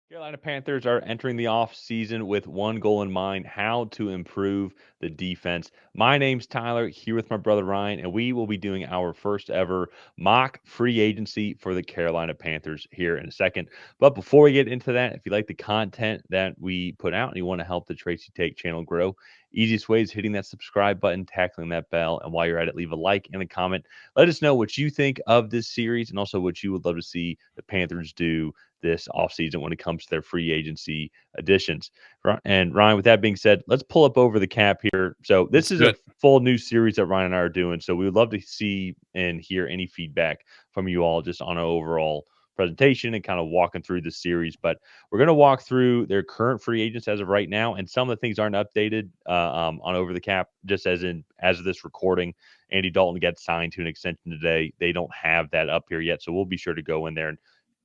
Carolina Panthers are entering the offseason with one goal in mind: how to improve the defense. My name's Tyler, here with my brother Ryan, and we will be doing our first ever mock free agency for the Carolina Panthers here in a second. But before we get into that, if you like the content that we put out and you want to help the Tracy Take channel grow, easiest way is hitting that subscribe button, tackling that bell, and while you're at it, leave a like and a comment. Let us know what you think of this series and also what you would love to see the Panthers do this offseason when it comes to their free agency additions. And Ryan, with that being said, let's pull up over the cap here. So this Let's is do a it. full new series that Ryan and I are doing. So we would love to see and hear any feedback from you all just on an overall presentation and kind of walking through the series. But we're going to walk through their current free agents as of right now, and some of the things aren't updated on over the cap. Just as of this recording, Andy Dalton gets signed to an extension today. They don't have that up here yet, so we'll be sure to go in there and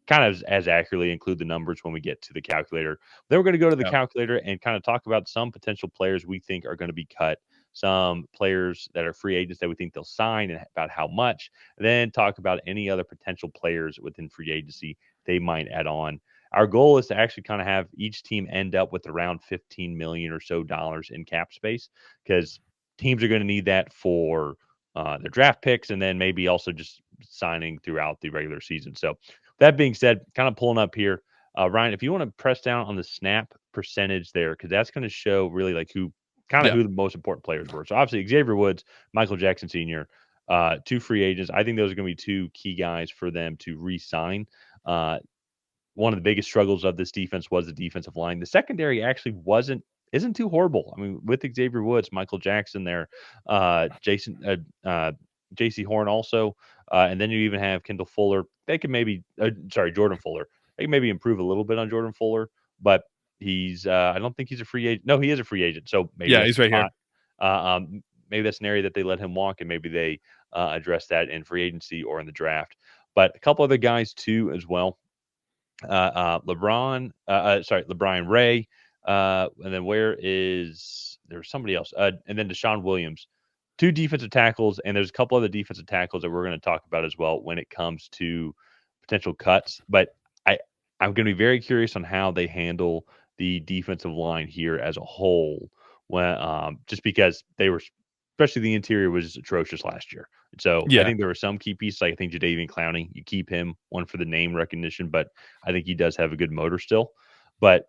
kind of as accurately include the numbers when we get to the calculator. Then we're going to go to the Yeah. calculator and kind of talk about some potential players we think are going to be cut, some players that are free agents that we think they'll sign and about how much, then talk about any other potential players within free agency they might add on. Our goal is to actually kind of have each team end up with around 15 million or so dollars in cap space, because teams are going to need that for their draft picks and then maybe also just signing throughout the regular season. So that being said, kind of pulling up here, Ryan, if you want to press down on the snap percentage there, because that's going to show really like Yeah. who the most important players were. So obviously Xavier Woods, Michael Jackson Sr., two free agents. I think those are going to be two key guys for them to re-sign. Uh, One of the biggest struggles of this defense was the defensive line. The secondary actually isn't too horrible. I mean, with Xavier Woods, Michael Jackson there, Jason J.C. Horn also, and then you even have Kendall Fuller. They could maybe, Jordan Fuller. They can maybe improve a little bit on Jordan Fuller, but he's I don't think he's a free agent. No, he is a free agent, so maybe Yeah, that's he's a right here. spot. Maybe that's an area that they let him walk, and maybe they address that in free agency or in the draft. But a couple other guys too as well. LeBron Ray, and then where is there's somebody else, and then Deshaun Williams, two defensive tackles, and there's a couple other defensive tackles that we're going to talk about as well when it comes to potential cuts. But I I'm going to be very curious on how they handle the defensive line here as a whole, when just because they were, especially the interior was atrocious last year. So I Yeah. think there were some key pieces. Like I think Jadeveon Clowney, you keep him one for the name recognition, but I think he does have a good motor still. But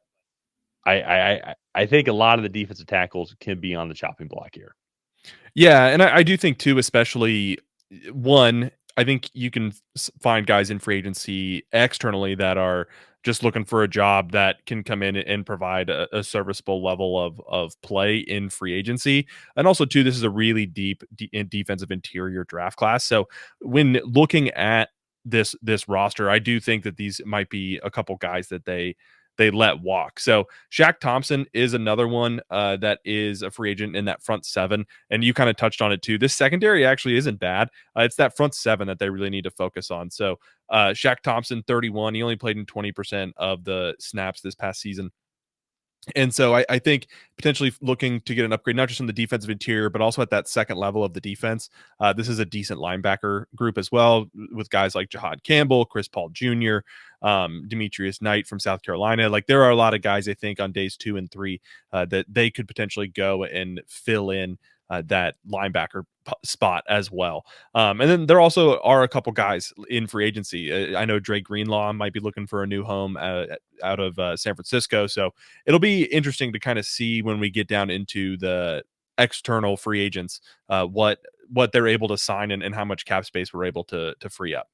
I think a lot of the defensive tackles can be on the chopping block here. Yeah, and I do think too, especially one, I think you can find guys in free agency externally that are just looking for a job that can come in and provide a serviceable level of play in free agency. And also too, this is a really deep defensive interior draft class. So when looking at this roster, I do think that these might be a couple guys that they let walk. So Shaq Thompson is another one that is a free agent in that front seven. And you kind of touched on it too. This secondary actually isn't bad. It's that front seven that they really need to focus on. So Shaq Thompson, 31. He only played in 20% of the snaps this past season. And so I think potentially looking to get an upgrade, not just in the defensive interior, but also at that second level of the defense. This is a decent linebacker group as well, with guys like Jahad Campbell, Chris Paul Jr., Demetrius Knight from South Carolina. Like there are a lot of guys, I think, on days 2 and 3 that they could potentially go and fill in that linebacker spot as well. And then there also are a couple guys in free agency. I know Dre Greenlaw might be looking for a new home out of San Francisco. So it'll be interesting to kind of see when we get down into the external free agents, what they're able to sign and how much cap space we're able to free up.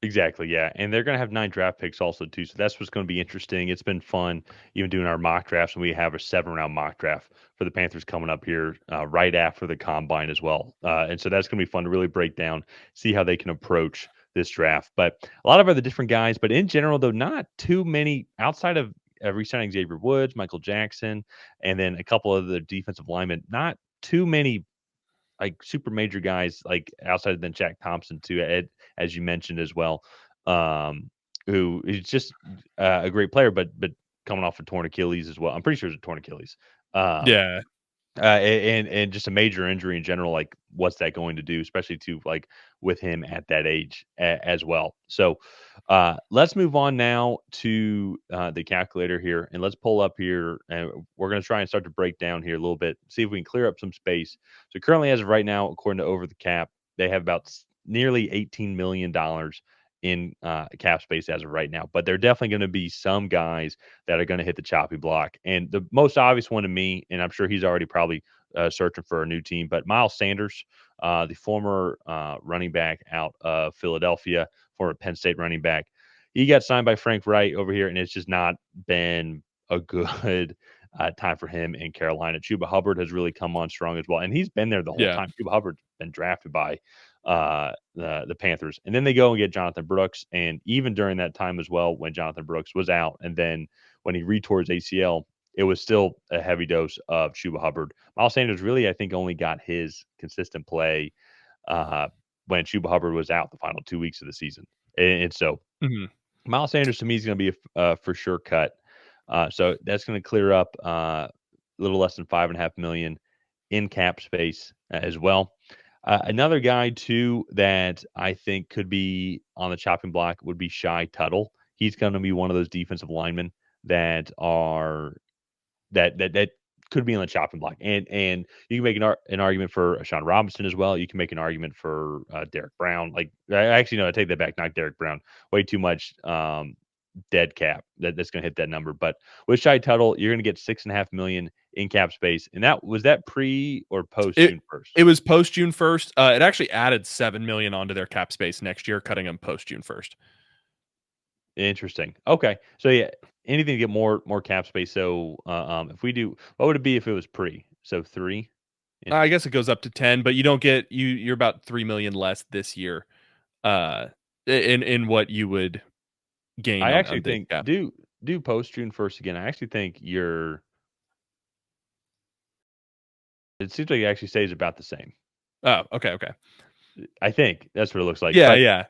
Exactly, yeah, and they're gonna have 9 draft picks also too, so that's what's gonna be interesting. It's been fun even doing our mock drafts, and we have a 7-round mock draft for the Panthers coming up here, right after the combine as well, and so that's gonna be fun to really break down, see how they can approach this draft. But a lot of other different guys, but in general, though, not too many outside of, re-signing Xavier Woods, Michael Jackson, and then a couple of the defensive linemen, not too many like super major guys like outside than Jack Thompson too, Ed, as you mentioned as well, who is just a great player, but coming off a torn Achilles as well. I'm pretty sure it's a torn Achilles. Um, Yeah. And just a major injury in general, like what's that going to do, especially to like with him at that age as well. So let's move on now to the calculator here, and let's pull up here, and we're going to try and start to break down here a little bit, see if we can clear up some space. So currently, as of right now, according to Over the Cap, they have about nearly $18 million in cap space as of right now. But there are definitely going to be some guys that are going to hit the choppy block. And the most obvious one to me, and I'm sure he's already probably searching for a new team, but Miles Sanders, the former running back out of Philadelphia, former Penn State running back, he got signed by Frank Wright over here, and it's just not been a good time for him in Carolina. Chuba Hubbard has really come on strong as well, and he's been there the whole Yeah. time. Chuba Hubbard's been drafted by the Panthers, and then they go and get Jonathan Brooks, and even during that time as well, when Jonathan Brooks was out, and then when he retore his ACL, it was still a heavy dose of Chuba Hubbard. Miles Sanders really, I think, only got his consistent play uh, when Chuba Hubbard was out the final 2 weeks of the season, and so Mhm. Miles Sanders to me is going to be a for sure cut. So that's going to clear up a little less than 5.5 million in cap space as well. Another guy too that I think could be on the chopping block would be Shy Tuttle. He's going to be one of those defensive linemen that are that could be on the chopping block. And you can make an argument for Sean Robinson as well. You can make an argument for Derek Brown. Like I actually no, I take that back. Not Derek Brown. Way too much dead cap that's going to hit that number. But with Shy Tuttle, you're going to get 6.5 million in cap space. And that was that pre or post It June 1st. it was post June 1st. It actually added 7 million onto their cap space next year, cutting them post June 1st. Interesting. Okay. So yeah, anything to get more cap space. So if we do, what would it be if it was pre? So 3. I Interesting. guess it goes up to 10, but you don't get you're about 3 million less this year, uh, in what you would gain I on actually the think cap. do post June 1st again. I actually think it seems like it actually stays about the same. Oh, okay. I think that's what it looks like. Yeah, But yeah.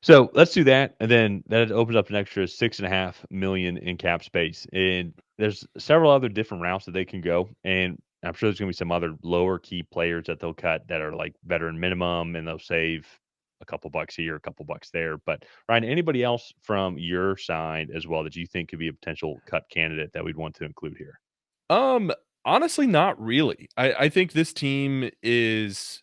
so let's do that, and then that opens up an extra 6.5 million in cap space. And there's several other different routes that they can go, and I'm sure there's gonna be some other lower key players that they'll cut that are like veteran minimum, and they'll save a couple bucks here, a couple bucks there. But Ryan, anybody else from your side as well that you think could be a potential cut candidate that we'd want to include here? Um, honestly, not really. I think this team is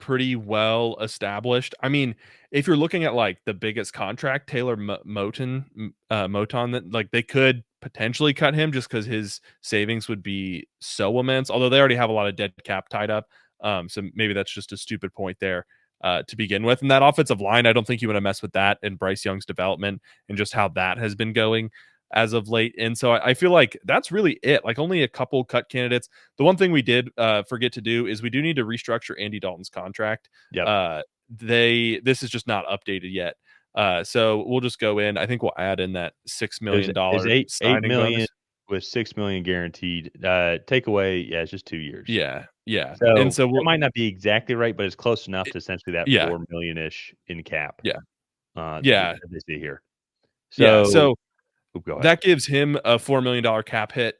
pretty well established. I mean, if you're looking at like the biggest contract, Taylor Moton, that like they could potentially cut him just because his savings would be so immense. Although they already have a lot of dead cap tied up, so maybe that's just a stupid point there to begin with. And that offensive line, I don't think you want to mess with that and Bryce Young's development and just how that has been going as of late. And so I feel like that's really it. Like only a couple cut candidates. The one thing we did forget to do is we do need to restructure Andy Dalton's contract. Yep. This is just not updated yet. So we'll just go in. I think we'll add in that $6 It was million is eight signing million bonus. with 6 million guaranteed. Take away, yeah, it's just 2 years. Yeah. And So so that we'll might not be exactly right, but it's close enough it- to essentially that yeah, 4 million ish in cap. yeah, That yeah, they see here. yeah. So, So go ahead. that gives him a $4 million cap hit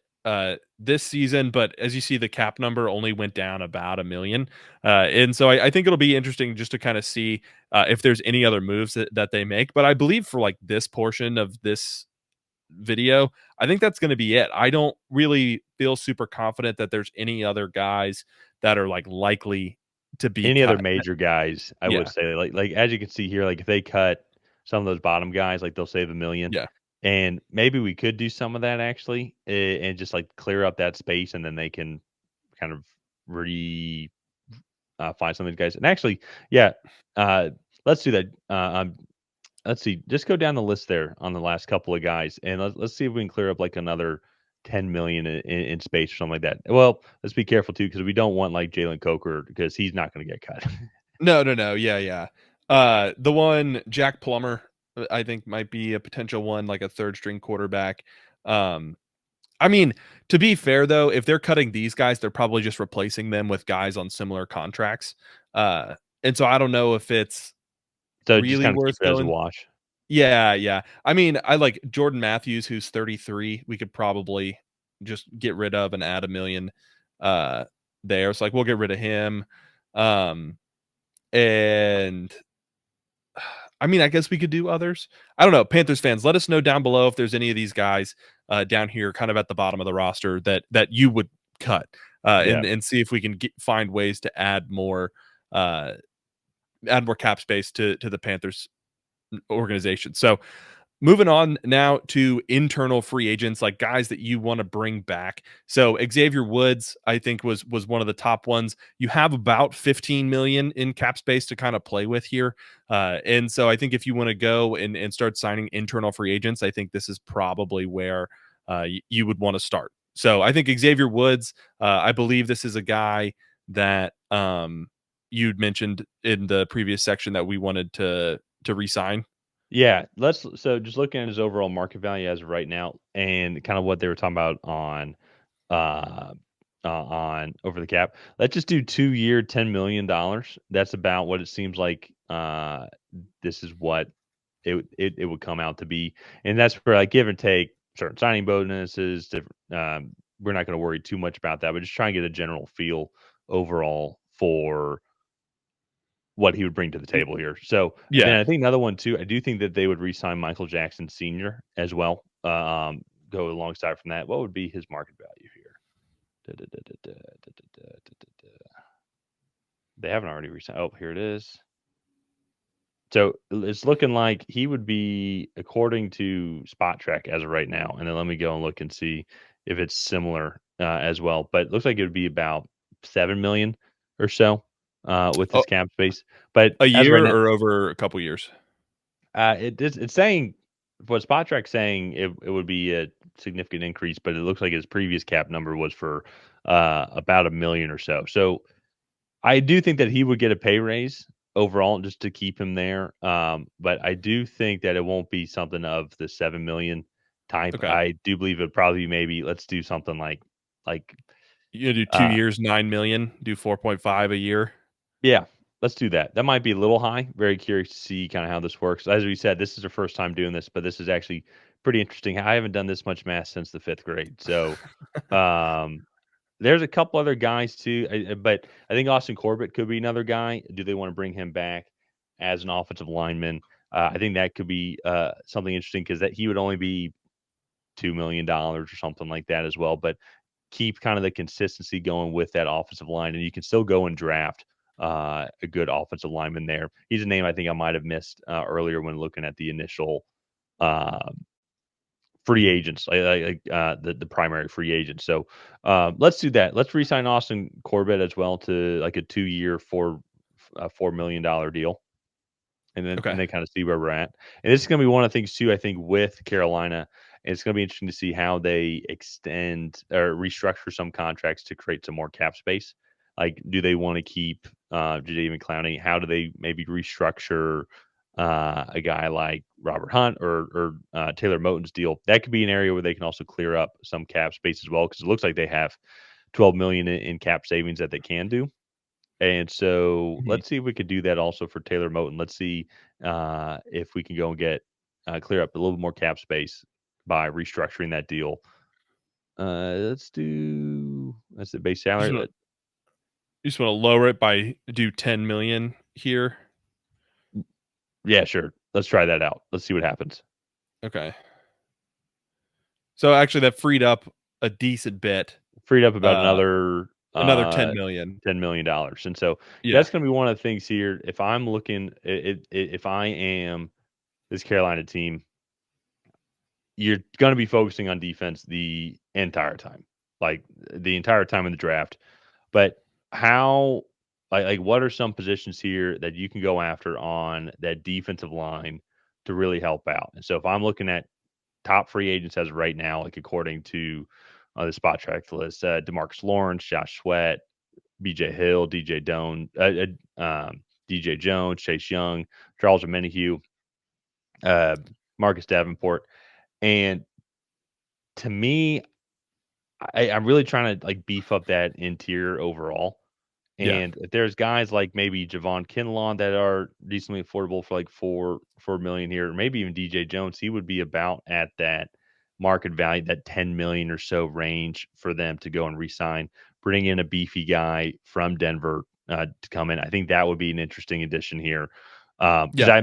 this season, but as you see, the cap number only went down about 1 million. And so I think it'll be interesting just to kind of see if there's any other moves that they make. But I believe for like this portion of this video, I think that's going to be it. I don't really feel super confident that there's any other guys that are like likely to be Any other cut. major guys, I would Yeah, say, like as you can see here, like if they cut some of those bottom guys, like they'll save 1 million. yeah, And maybe we could do some of that actually, and just like clear up that space, and then they can kind of re find some of these guys. And actually, yeah, uh, let's do that. Let's see. Just go down the list there on the last couple of guys, and let's see if we can clear up like another 10 million in space or something like that. Well, let's be careful too because we don't want like Jalen Coker because he's not going to get cut. no, yeah. The one Jack Plummer, I think might be a potential one, like a third string quarterback. Um, I mean, to be fair though, if they're cutting these guys, they're probably just replacing them with guys on similar contracts. Uh, and so I don't know if it's So just really kind of keep worth it as a going. wash. Yeah. I mean, I like Jordan Matthews, who's 33. We could probably just get rid of and add 1 million. uh, there. It's like we'll get rid of him. Um, and I mean, I guess we could do others. I don't know. Panthers fans, let us know down below if there's any of these guys down here, kind of at the bottom of the roster that you would cut, Yeah. and see if we can find ways to uh, add more cap space to the Panthers organization. So moving on now to internal free agents, like guys that you want to bring back. So Xavier Woods, I think was one of the top ones. You have about 15 million in cap space to kind of play with here. And so I think if you want to go and start signing internal free agents, I think this is probably where you would want to start. So I think Xavier Woods, I believe this is a guy that you'd mentioned in the previous section that we wanted to re-sign. Yeah, let's so just looking at his overall market value as of right now and kind of what they were talking about uh on over the cap. Let's just do 2-year, $10 million. That's about what it seems like this is what it would come out to be. And that's for like give and take certain signing bonuses, different we're not going to worry too much about that, but just try and get a general feel overall for what he would bring to the table here. So, and then Yeah. I think another one too, I do think that they would re-sign Michael Jackson Sr. as well. Go alongside from that. What would be his market value here? They haven't already re-signed. Oh, here it is. So it's looking like he would be, according to Spot Track as of right now. And then let me go and look and see if it's similar as well. But it looks like it would be about 7 million or so with his Oh, cap space. But a as of right year now, or over a couple years? it's saying what Spot Track's saying it would be a significant increase, but it looks like his previous cap number was for about 1 million or so. So I do think that he would get a pay raise overall just to keep him there. But I do think that it won't be something of the 7 million type. Okay. I do believe it probably maybe let's do something like You do 2 uh years, 9 million, do 4.5 a year. yeah, let's do that. That might be a little high. Very curious to see kind of how this works. As we said, this is the first time doing this, but this is actually pretty interesting. I haven't done this much math since the fifth grade. So um there's a couple other guys too, but I think Austin Corbett could be another guy. Do they want to bring him back as an offensive lineman? I think that could be something interesting because that he would only be $2 million or something like that as well. But keep kind of the consistency going with that offensive line, and you can still go and draft a good offensive lineman there. He's a name I think I might have missed earlier when looking at the initial uh, free agents, the primary free agents. So let's do that. Let's re-sign Austin Corbett as well to like a 2-year, $4 million deal, and Okay. then kind of see where we're at. And this is going to be one of the things too. I think with Carolina, it's going to be interesting to see how they extend or restructure some contracts to create some more cap space. Like, do they want to keep Jadeveon Clowney? How do they maybe restructure a guy like Robert Hunt or Taylor Moton's deal? That could be an area where they can also clear up some cap space as well, because it looks like they have 12 million in cap savings that they can do. And so Mhm. let's see if we could do that also for Taylor Moton. Let's see if we can go and get clear up a little bit more cap space by restructuring that deal. Let's do that's the base You just salary. wanna you just wanna lower it by do 10 million here? Yeah, sure. Let's try that out. Let's see what happens. Okay. So, actually, that freed up a decent bit, Freed up about uh, another another 10 million. $10 million, and so Yeah. that's going to be one of the things here. If I'm looking, if I am this Carolina team, you're going to be focusing on defense the entire time, like the entire time in the draft. But how, like what are some positions here that you can go after on that defensive line to really help out? And so if I'm looking at top free agents as of right now, like according to the spot track list, Demarcus Lawrence, Josh Sweat, BJ Hill, DJ Jones, Chase Young, Charles Omenihu, uh, Marcus Davenport. And to me, I'm really trying to like beef up that interior overall. Yeah. And if there's guys like maybe Javon Kinlaw that are decently affordable for like 4 million here, or maybe even DJ Jones, he would be about at that market value, that 10 million or so range for them to go and re-sign, bring in a beefy guy from Denver to come in. I think that would be an interesting addition here. Because Yeah.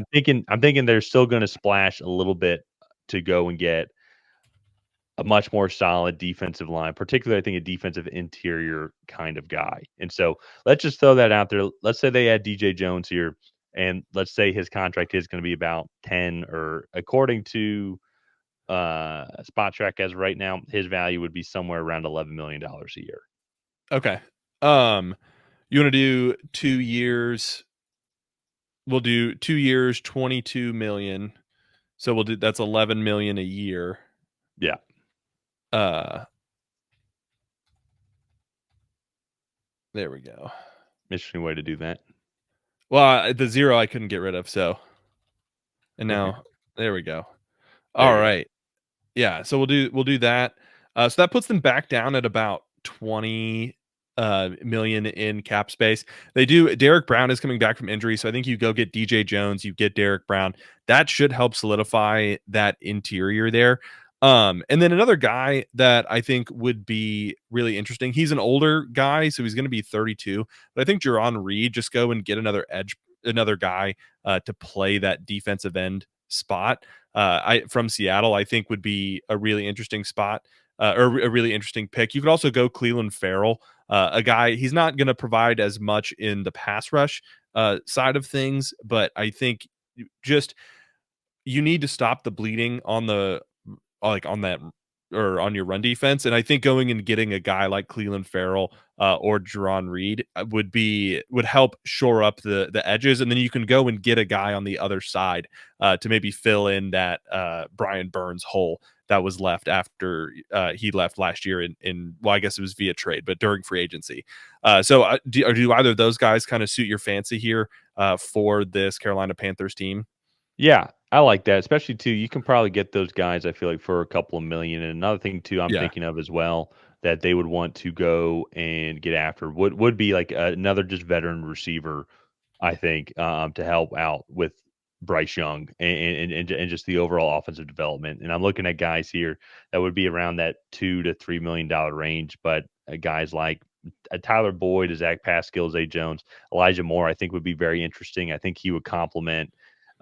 I'm thinking they're still going to splash a little bit to go and get a much more solid defensive line, particularly I think a defensive interior kind of guy. And so let's just throw that out there. Let's say they add DJ Jones here, and let's say his contract is going to be about 10, or according to Spot Track as of right now, his value would be somewhere around $11 million a year. Okay. You want to do 2 years? We'll do 2 years, 22 million. So we'll do that's 11 million a year. Yeah, Uh, there we go. interesting way to do that. Well, the zero I couldn't get rid of, so and now there we go. All There you go. right. Yeah, so we'll do that. So that puts them back down at about 20 million in cap space. They do Derek Brown is coming back from injury, so I think you go get DJ Jones, you get Derek Brown. That should help solidify that interior there. And then another guy that I think would be really interesting. He's an older guy, so he's going to be 32. But I think Jerron Reed, just go and get another guy to play that defensive end spot. I from Seattle, I think would be a really interesting spot or a really interesting pick. You could also go Cleveland Farrell, a guy. He's not going to provide as much in the pass rush side of things, but I think just you need to stop the bleeding on the on that or on your run defense. And I think going and getting a guy like Cleveland Farrell or Jerron Reed would help shore up the edges, and then you can go and get a guy on the other side to maybe fill in that Brian Burns hole that was left after he left last year in well, I guess it was via trade, but during free agency. So do either of those guys kind of suit your fancy here for this Carolina Panthers team? Yeah, I like that, especially too. You can probably get those guys, I feel like, for a couple of million. And another thing too, I'm Yeah. thinking of as well that they would want to go and get after would be like another just veteran receiver, I think, to help out with Bryce Young and just the overall offensive development. And I'm looking at guys here that would be around that $2 to $3 million range, but guys like Tyler Boyd, Zach Pascal, Zay Jones, Elijah Moore, I think would be very interesting. I think he would complement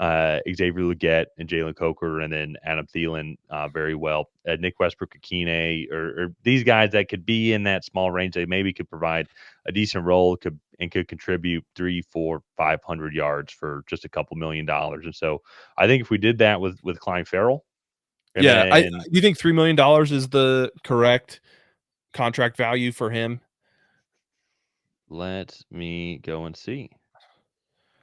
Xavier Legette and Jalen Coker, and then Adam Thielen very well. Nick Westbrook, Akine, or these guys that could be in that small range. They maybe could provide a decent role, could contribute 3, 4, 500 yards for just a couple $1 million. And so I think if we did that with Klein Farrell, and Yeah, I then you think $3 million is the correct contract value for him? let me go and see.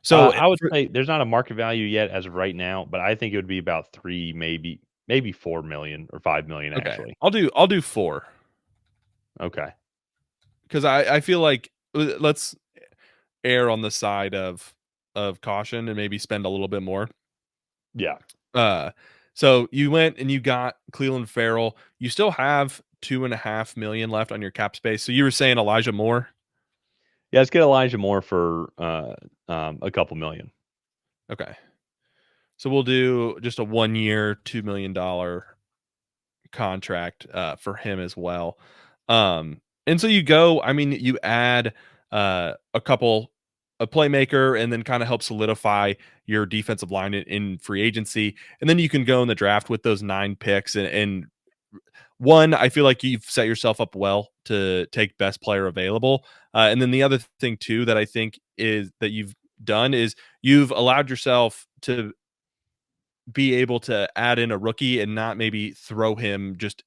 So I would say there's not a market value yet as of right now, but I think it would be about 3, maybe 4 million or 5 million okay, actually. I'll do 4 Okay. because I feel like let's err on the side of caution and maybe spend a little bit more. Yeah. Uh, so you went and you got Cleveland Farrell. You still have 2.5 million left on your cap space. So you were saying Elijah Moore. Yeah, let's get Elijah Moore for a couple million. Okay, so we'll do just a 1 year, $2 million contract for him as well. And so you go, I mean, you add a playmaker, and then kind of help solidify your defensive line in free agency. And then you can go in the draft with those 9 picks. And one, I feel like you've set yourself up well to take best player available. And then the other thing too that I think is that you've done is you've allowed yourself to be able to add in a rookie and not maybe throw him just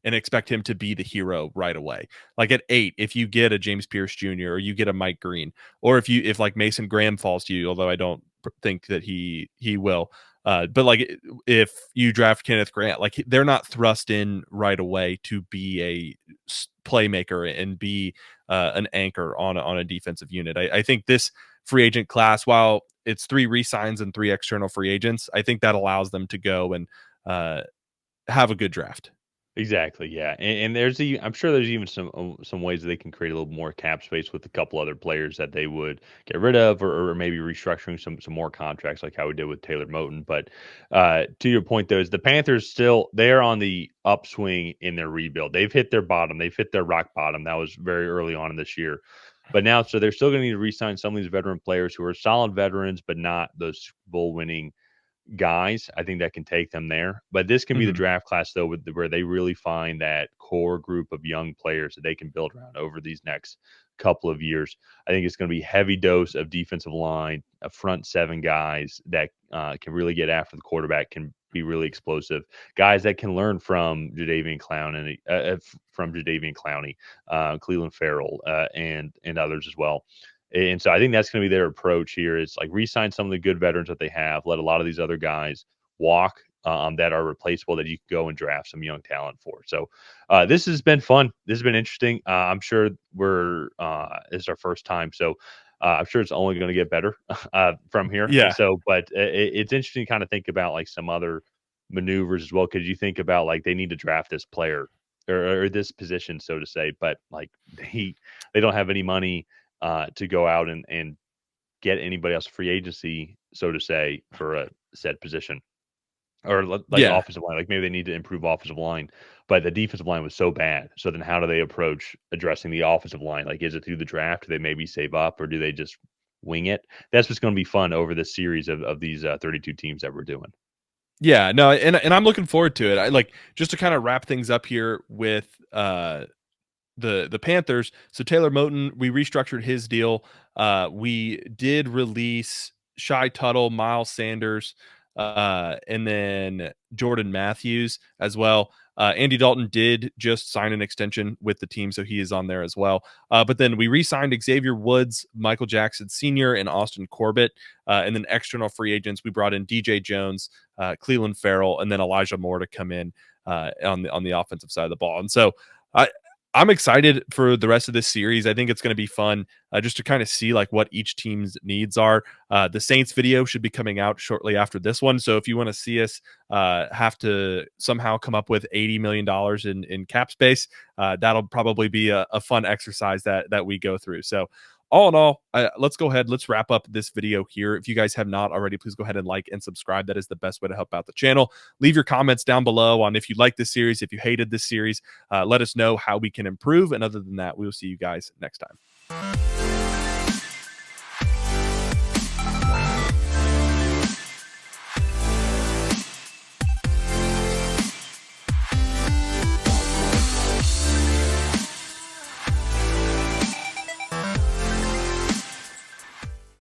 and expect him to be the hero right away. Like at 8, if you get a James Pierce Jr. or you get a Mike Green, or if like Mason Graham falls to you, although I don't think that he will. But like if you draft Kenneth Grant, like they're not thrust in right away to be a playmaker and be an anchor on a defensive unit. I think this free agent class, while it's 3 re-signs and 3 external free agents, I think that allows them to go and have a good draft. Exactly, yeah, and I'm sure there's even some ways that they can create a little more cap space with a couple other players that they would get rid of, or maybe restructuring some more contracts like how we did with Taylor Moton. But to your point, though, is the Panthers still they're on the upswing in their rebuild. They've hit their bottom. They've hit their rock bottom. That was very early on in this year. But now, so they're still going to need to re-sign some of these veteran players who are solid veterans, but not those Super Bowl winning guys. I think that can take them there. But this can be the Mhm. draft class though, where they really find that core group of young players that they can build around over these next couple of years. I think it's going to be heavy dose of defensive line, a front seven guys that can really get after the quarterback, can be really explosive, guys that can learn from Jadeveon Clowney, Cleveland Farrell, and others as well. And so I think that's going to be their approach here is like re-sign some of the good veterans that they have, let a lot of these other guys walk that are replaceable that you can go and draft some young talent for. So this has been fun. This has been interesting. I'm sure this is our first time. So I'm sure it's only going to get better from here. Yeah. So, but it's interesting to kind of think about like some other maneuvers as well. Because you think about like they need to draft this player or this position, so to say, but like they don't have any money to go out and get anybody else free agency, so to say, for a said position or like Yeah. offensive line. Like maybe they need to improve offensive line, but the defensive line was so bad. So then how do they approach addressing the offensive line? Like, is it through the draft? Do they maybe save up or do they just wing it? That's what's going to be fun over this series of these 32 teams that we're doing. Yeah, no, and I'm looking forward to it. I like just to kind of wrap things up here with the Panthers. So Taylor Moton, we restructured his deal. We did release Shy Tuttle, Miles Sanders, and then Jordan Matthews as well. Andy Dalton did just sign an extension with the team, so he is on there as well. But then we re-signed Xavier Woods, Michael Jackson Sr., and Austin Corbett. And then external free agents, we brought in DJ Jones, Cleveland Farrell, and then Elijah Moore to come in on the offensive side of the ball. And so I I'm excited for the rest of this series. I think it's going to be fun just to kind of see like what each team's needs are. The Saints video should be coming out shortly after this one. So if you want to see us have to somehow come up with $80 million in cap space, that'll probably be a fun exercise that we go through. So all in all, let's go ahead. Let's wrap up this video here. If you guys have not already, please go ahead and like and subscribe. That is the best way to help out the channel. Leave your comments down below on if you like this series, if you hated this series. Let us know how we can improve. And other than that, we will see you guys next time.